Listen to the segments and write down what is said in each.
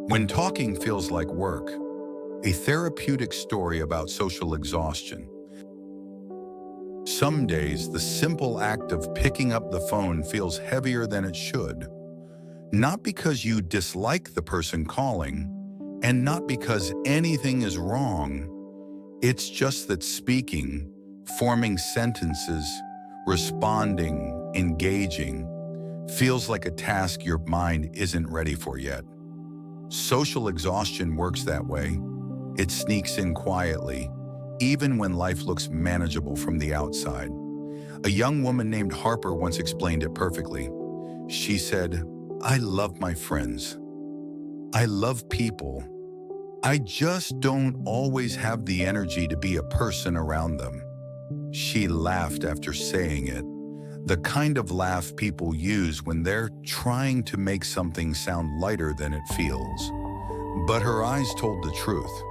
When talking feels like work, a therapeutic story about social exhaustion. Some days, the simple act of picking up the phone feels heavier than it should. Not because you dislike the person calling, and not because anything is wrong. It's just that speaking, forming sentences, responding, engaging, feels like a task your mind isn't ready for yet. Social exhaustion works that way. It sneaks in quietly, even when life looks manageable from the outside. A young woman named Harper once explained it perfectly. She said, "I love my friends. I love people. I just don't always have the energy to be a person around them." She laughed after saying it, the kind of laugh people use when they're trying to make something sound lighter than it feels. But her eyes told the truth.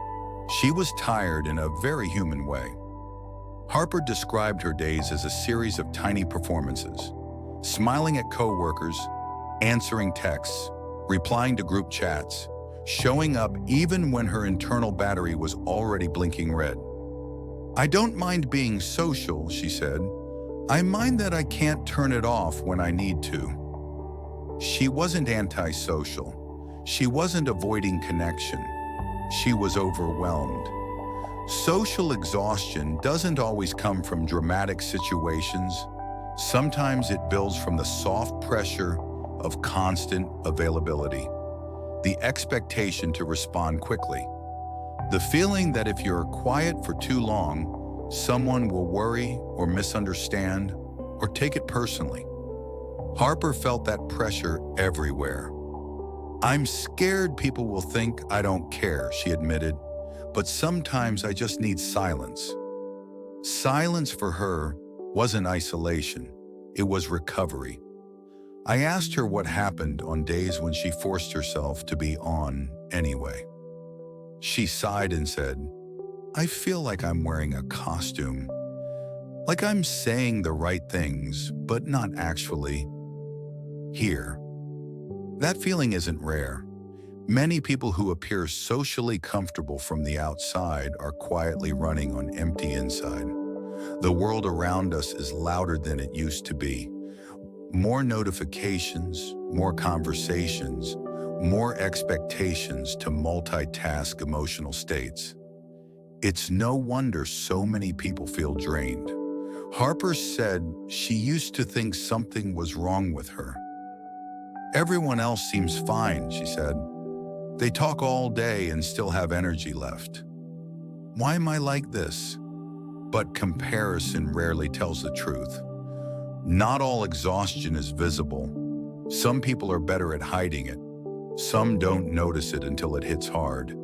She was tired in a very human way. Harper described her days as a series of tiny performances, smiling at coworkers, answering texts, replying to group chats, showing up even when her internal battery was already blinking red. "I don't mind being social," she said. "I mind that I can't turn it off when I need to." She wasn't antisocial. She wasn't avoiding connection. She was overwhelmed. Social exhaustion doesn't always come from dramatic situations. Sometimes it builds from the soft pressure of constant availability, the expectation to respond quickly, the feeling that if you're quiet for too long, someone will worry or misunderstand or take it personally. Harper felt that pressure everywhere. "I'm scared people will think I don't care," she admitted, "but sometimes I just need silence." Silence for her wasn't isolation, it was recovery. I asked her what happened on days when she forced herself to be on anyway. She sighed and said, "I feel like I'm wearing a costume, like I'm saying the right things, but not actually here." That feeling isn't rare. Many people who appear socially comfortable from the outside are quietly running on empty inside. The world around us is louder than it used to be. More notifications, more conversations, more expectations to multitask emotional states. It's no wonder so many people feel drained. Harper said she used to think something was wrong with her. "Everyone else seems fine," she said. "They talk all day and still have energy left. Why am I like this?" But comparison rarely tells the truth. Not all exhaustion is visible. Some people are better at hiding it. Some don't notice it until it hits hard.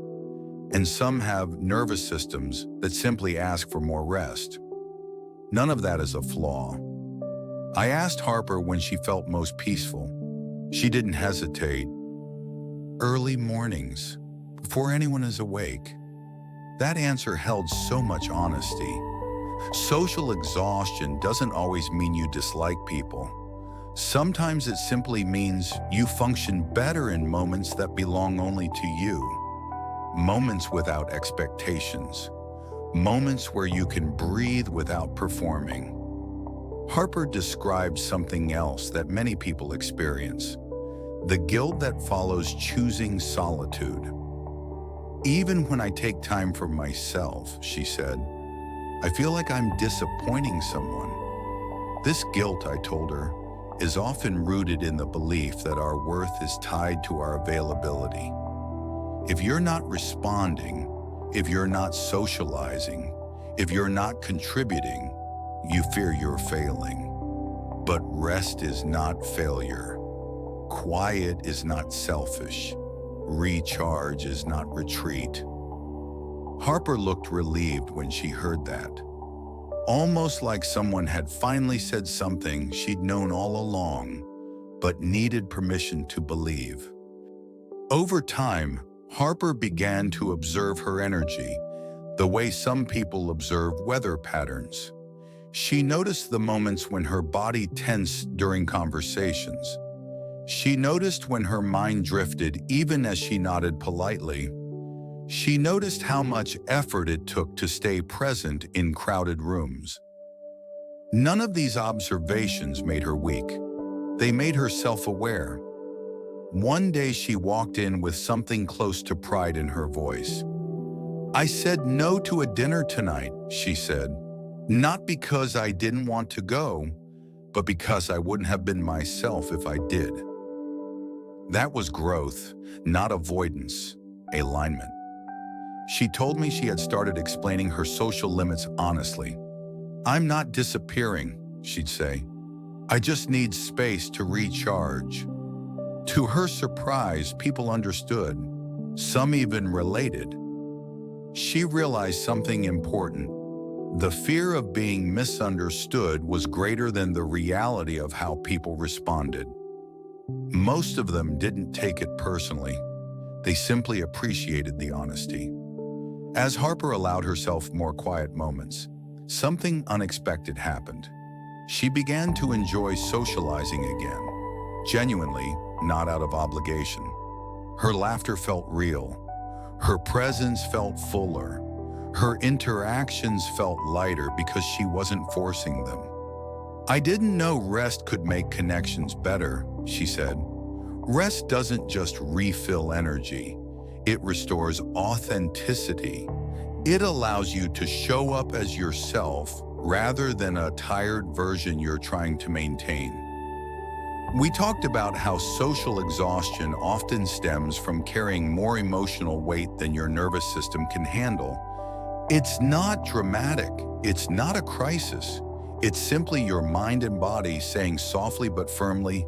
And some have nervous systems that simply ask for more rest. None of that is a flaw. I asked Harper when she felt most peaceful. She didn't hesitate. "Early mornings, before anyone is awake." That answer held so much honesty. Social exhaustion doesn't always mean you dislike people. Sometimes it simply means you function better in moments that belong only to you. Moments without expectations. Moments where you can breathe without performing. Harper described something else that many people experience: the guilt that follows choosing solitude. "Even when I take time for myself," she said, "I feel like I'm disappointing someone." This guilt, I told her, is often rooted in the belief that our worth is tied to our availability. If you're not responding, if you're not socializing, if you're not contributing, you fear you're failing. But rest is not failure. Quiet is not selfish. Recharge is not retreat. Harper looked relieved when she heard that. Almost like someone had finally said something she'd known all along, but needed permission to believe. Over time, Harper began to observe her energy, the way some people observe weather patterns. She noticed the moments when her body tensed during conversations. She noticed when her mind drifted even as she nodded politely. She noticed how much effort it took to stay present in crowded rooms. None of these observations made her weak. They made her self-aware. One day she walked in with something close to pride in her voice. "I said no to a dinner tonight," she said. "Not because I didn't want to go, but because I wouldn't have been myself if I did." That was growth, not avoidance, alignment. She told me she had started explaining her social limits honestly. "I'm not disappearing," she'd say. "I just need space to recharge." To her surprise, people understood. Some even related. She realized something important. The fear of being misunderstood was greater than the reality of how people responded. Most of them didn't take it personally. They simply appreciated the honesty. As Harper allowed herself more quiet moments, something unexpected happened. She began to enjoy socializing again, genuinely, not out of obligation. Her laughter felt real. Her presence felt fuller. Her interactions felt lighter because she wasn't forcing them. "I didn't know rest could make connections better," she said. "Rest doesn't just refill energy. It restores authenticity. It allows you to show up as yourself rather than a tired version you're trying to maintain." We talked about how social exhaustion often stems from carrying more emotional weight than your nervous system can handle. It's not dramatic. It's not a crisis. It's simply your mind and body saying softly but firmly,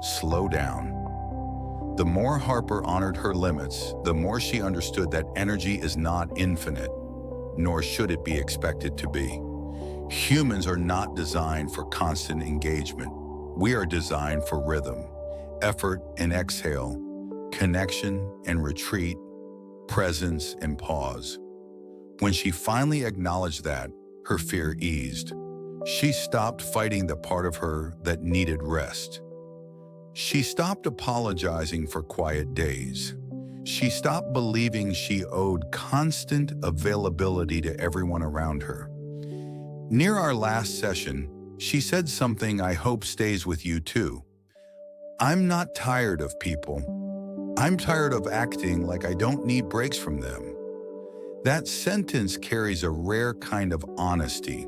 "Slow down." The more Harper honored her limits, the more she understood that energy is not infinite, nor should it be expected to be. Humans are not designed for constant engagement. We are designed for rhythm, effort and exhale, connection and retreat, presence and pause. When she finally acknowledged that, her fear eased. She stopped fighting the part of her that needed rest. She stopped apologizing for quiet days. She stopped believing she owed constant availability to everyone around her. Near our last session, she said something I hope stays with you too. "I'm not tired of people. I'm tired of acting like I don't need breaks from them." That sentence carries a rare kind of honesty.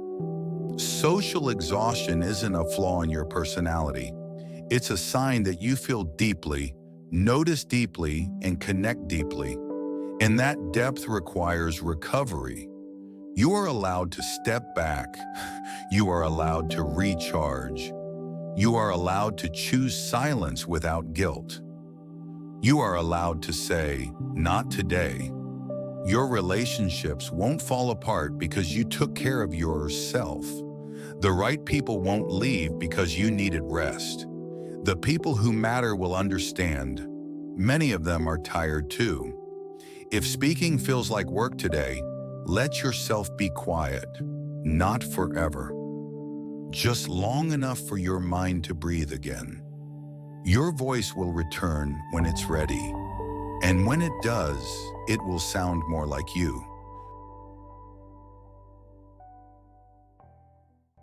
Social exhaustion isn't a flaw in your personality. It's a sign that you feel deeply, notice deeply, and connect deeply. And that depth requires recovery. You are allowed to step back. You are allowed to recharge. You are allowed to choose silence without guilt. You are allowed to say, "Not today." Your relationships won't fall apart because you took care of yourself. The right people won't leave because you needed rest. The people who matter will understand. Many of them are tired too. If speaking feels like work today, let yourself be quiet. Not forever. Just long enough for your mind to breathe again. Your voice will return when it's ready. And when it does, it will sound more like you.